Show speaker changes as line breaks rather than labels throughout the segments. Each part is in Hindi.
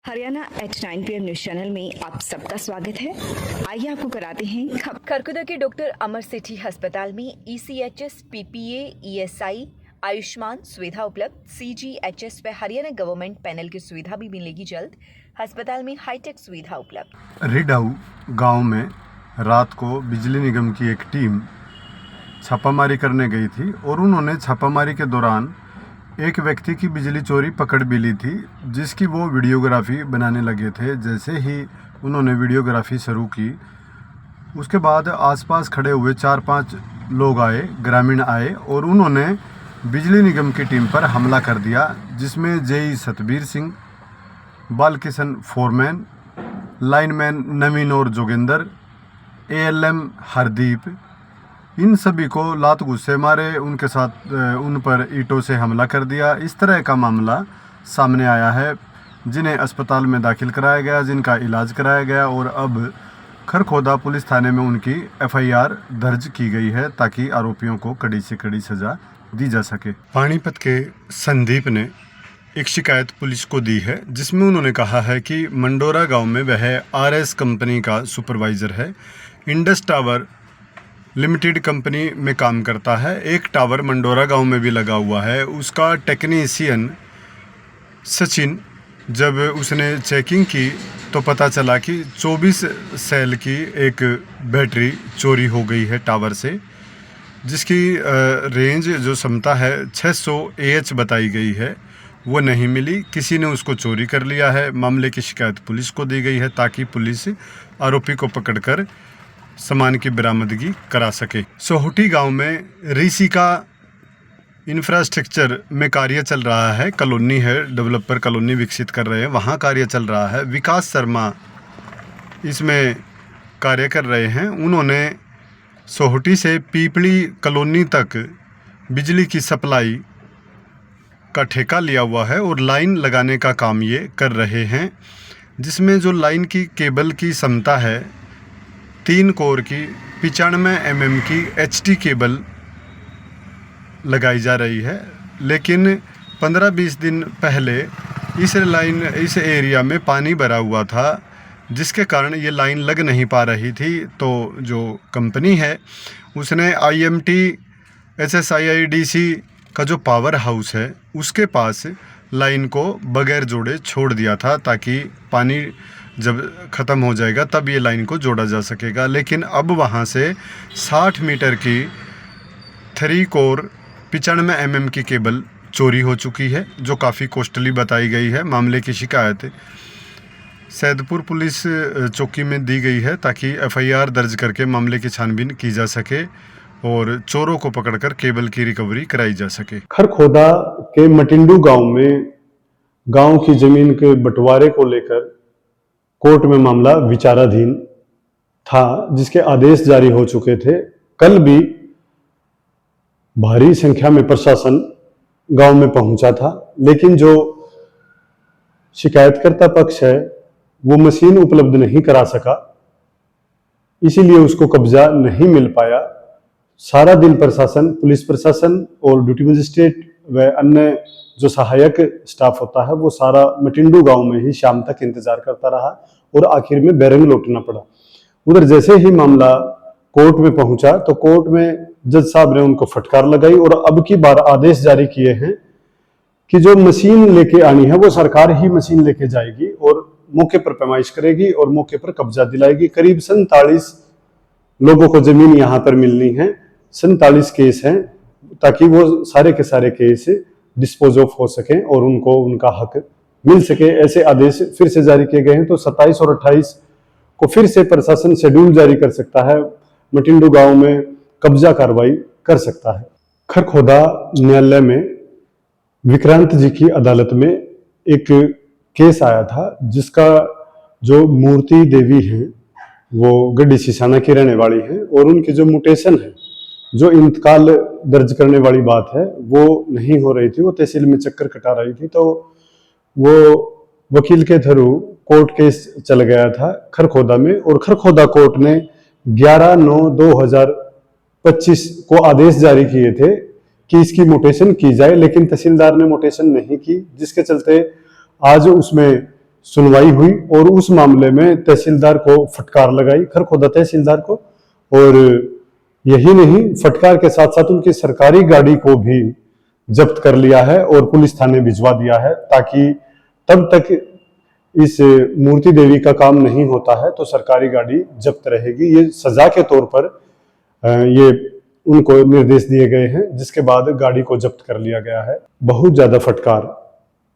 Haryana H9 PM news channel में आप सबका स्वागत है। आइए आपको कराते हैं
खरखुदा के डॉक्टर अमर सेठी अस्पताल में ECHS, PPA, ESI, आयुष्मान सुविधा उपलब्ध। CGHS व हरियाणा गवर्नमेंट पैनल की सुविधा भी मिलेगी जल्द। अस्पताल में हाईटेक सुविधा उपलब्ध।
रिडाऊ गांव में रात को बिजली निगम की एक टीम छापामारी करने गई थी और उन्होंने छापामारी के दौरान एक व्यक्ति की बिजली चोरी पकड़ भी ली थी, जिसकी वो वीडियोग्राफी बनाने लगे थे। जैसे ही उन्होंने वीडियोग्राफी शुरू की, उसके बाद आसपास खड़े हुए 4-5 लोग आए, ग्रामीण आए और उन्होंने बिजली निगम की टीम पर हमला कर दिया, जिसमें JE Satbir Singh, Balkishan foreman, lineman Naveen और जोगिंदर, ALM हरदीप, इन सभी को लात गुस्से मारे, उनके साथ उन पर ईंटों से हमला कर दिया। इस तरह का मामला सामने आया है, जिन्हें अस्पताल में दाखिल कराया गया, जिनका इलाज कराया गया और अब खरखोदा पुलिस थाने में उनकी FIR दर्ज की गई है ताकि आरोपियों को कड़ी से कड़ी सजा दी जा सके। पानीपत के संदीप ने एक शिकायत पुलिस को दी है, जिसमें उन्होंने कहा है कि मंडोरा गांव में वह RS कंपनी का सुपरवाइज़र है। इंडस टावर लिमिटेड कंपनी में काम करता है। एक टावर मंडोरा गांव में भी लगा हुआ है। उसका टेक्नीशियन सचिन, जब उसने चेकिंग की तो पता चला कि 24 सेल की एक बैटरी चोरी हो गई है टावर से, जिसकी रेंज जो क्षमता है 600 AH बताई गई है, वो नहीं मिली। किसी ने उसको चोरी कर लिया है। मामले की शिकायत पुलिस को दी गई है ताकि पुलिस आरोपी को पकड़कर सामान की बरामदगी करा सके। सोहटी गांव में ऋषि का इंफ्रास्ट्रक्चर में कार्य चल रहा है। कॉलोनी है, डेवलपर कॉलोनी विकसित कर रहे हैं, वहाँ कार्य चल रहा है। विकास शर्मा इसमें कार्य कर रहे हैं। उन्होंने सोहटी से पीपली कॉलोनी तक बिजली की सप्लाई का ठेका लिया हुआ है और लाइन लगाने का काम ये कर रहे हैं, जिसमें जो लाइन की केबल की क्षमता है 3 कोर की 95 mm की HT केबल लगाई जा रही है। लेकिन 15-20 दिन पहले इस एरिया में पानी भरा हुआ था, जिसके कारण ये लाइन लग नहीं पा रही थी। तो जो कंपनी है उसने IMT SSIIDC का जो पावर हाउस है उसके पास लाइन को बगैर जोड़े छोड़ दिया था, ताकि पानी जब ख़त्म हो जाएगा तब ये लाइन को जोड़ा जा सकेगा। लेकिन अब वहाँ से 60 मीटर की 3 कोर 95 mm की केबल चोरी हो चुकी है, जो काफ़ी कॉस्टली बताई गई है। मामले की शिकायत सैदपुर पुलिस चौकी में दी गई है ताकि FIR दर्ज करके मामले की छानबीन की जा सके और चोरों को पकड़कर केबल की रिकवरी कराई जा सके।
खरखोदा के मटिंडू गांव में गांव की जमीन के बंटवारे को लेकर कोर्ट में मामला विचाराधीन था, जिसके आदेश जारी हो चुके थे। कल भी भारी संख्या में प्रशासन गांव में पहुंचा था, लेकिन जो शिकायतकर्ता पक्ष है वो मशीन उपलब्ध नहीं करा सका, इसीलिए उसको कब्जा नहीं मिल पाया। सारा दिन प्रशासन, पुलिस प्रशासन और ड्यूटी मजिस्ट्रेट व अन्य जो सहायक स्टाफ होता है वो सारा मटिंडू गांव में ही शाम तक इंतजार करता रहा और आखिर में बैरंग लौटना पड़ा। उधर जैसे ही मामला कोर्ट में पहुंचा तो कोर्ट में जज साहब ने उनको फटकार लगाई और अब की बार आदेश जारी किए हैं कि जो मशीन लेके आनी है वो सरकार ही मशीन लेके जाएगी और मौके पर पैमाइश करेगी और मौके पर कब्जा दिलाएगी। करीब 47 लोगों को जमीन यहाँ पर मिलनी है। 47 केस हैं, ताकि वो सारे के सारे केस डिस्पोज ऑफ हो सके और उनको उनका हक मिल सके। ऐसे आदेश फिर से जारी किए गए हैं। तो 27 और 28 को फिर से प्रशासन शेड्यूल जारी कर सकता है, मटिंडू गांव में कब्जा कार्रवाई कर सकता है। खरखोदा न्यायालय में विक्रांत जी की अदालत में एक केस आया था, जिसका जो मूर्ति देवी हैं वो गड्डी सिसाना की रहने वाली हैं और उनकी जो म्यूटेशन है, जो इंतकाल दर्ज करने वाली बात है, वो नहीं हो रही थी। वो तहसील में चक्कर कटा रही थी, तो वो वकील के थ्रू कोर्ट केस चल गया था खरखोदा में और खरखोदा कोर्ट ने 11/9/2025 को आदेश जारी किए थे कि इसकी म्यूटेशन की जाए, लेकिन तहसीलदार ने म्यूटेशन नहीं की, जिसके चलते आज उसमें सुनवाई हुई और उस मामले में तहसीलदार को फटकार लगाई, खरखोदा तहसीलदार को। और यही नहीं, फटकार के साथ साथ उनकी सरकारी गाड़ी को भी जब्त कर लिया है और पुलिस थाने भिजवा दिया है, ताकि तब तक इस मूर्ति देवी का काम नहीं होता है तो सरकारी गाड़ी जब्त रहेगी। ये सजा के तौर पर ये उनको निर्देश दिए गए हैं, जिसके बाद गाड़ी को जब्त कर लिया गया है। बहुत ज्यादा फटकार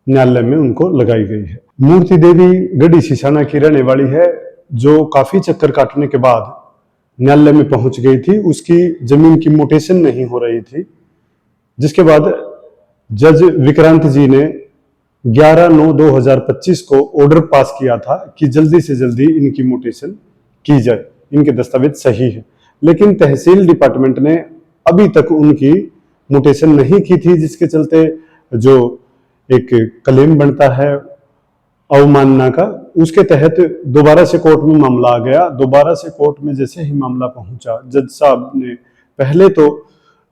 न्यायालय में उनको लगाई गई है। मूर्ति देवी गढ़ी सिसाना की रहने वाली है, जो काफी चक्कर काटने के बाद न्यायालय में पहुंच गई थी। उसकी जमीन की म्यूटेशन नहीं हो रही थी, जिसके बाद जज विक्रांत जी ने 11/9/2025 को ऑर्डर पास किया था कि जल्दी से जल्दी इनकी म्यूटेशन की जाए, इनके दस्तावेज सही है। लेकिन तहसील डिपार्टमेंट ने अभी तक उनकी म्यूटेशन नहीं की थी, जिसके चलते जो एक क्लेम बनता है अवमानना का, उसके तहत दोबारा से कोर्ट में मामला आ गया। दोबारा से कोर्ट में जैसे ही मामला पहुंचा, जज साहब ने पहले तो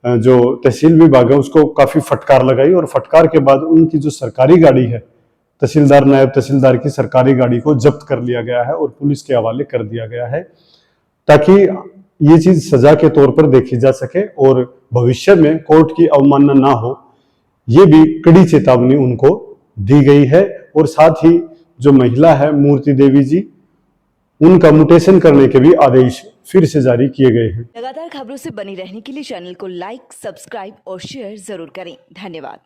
जो तहसील विभाग है उसको काफी फटकार लगाई, और फटकार के बाद उनकी जो सरकारी गाड़ी है, तहसीलदार नायब तहसीलदार की सरकारी गाड़ी को जब्त कर लिया गया है और पुलिस के हवाले कर दिया गया है, ताकि ये चीज सजा के तौर पर देखी जा सके और भविष्य में कोर्ट की अवमानना ना हो, ये भी कड़ी चेतावनी उनको दी गई है। और साथ ही जो महिला है मूर्ति देवी जी, उनका म्यूटेशन करने के भी आदेश फिर से जारी किए गए हैं।
लगातार खबरों से बनी रहने के लिए चैनल को लाइक, सब्सक्राइब और शेयर जरूर करें। धन्यवाद।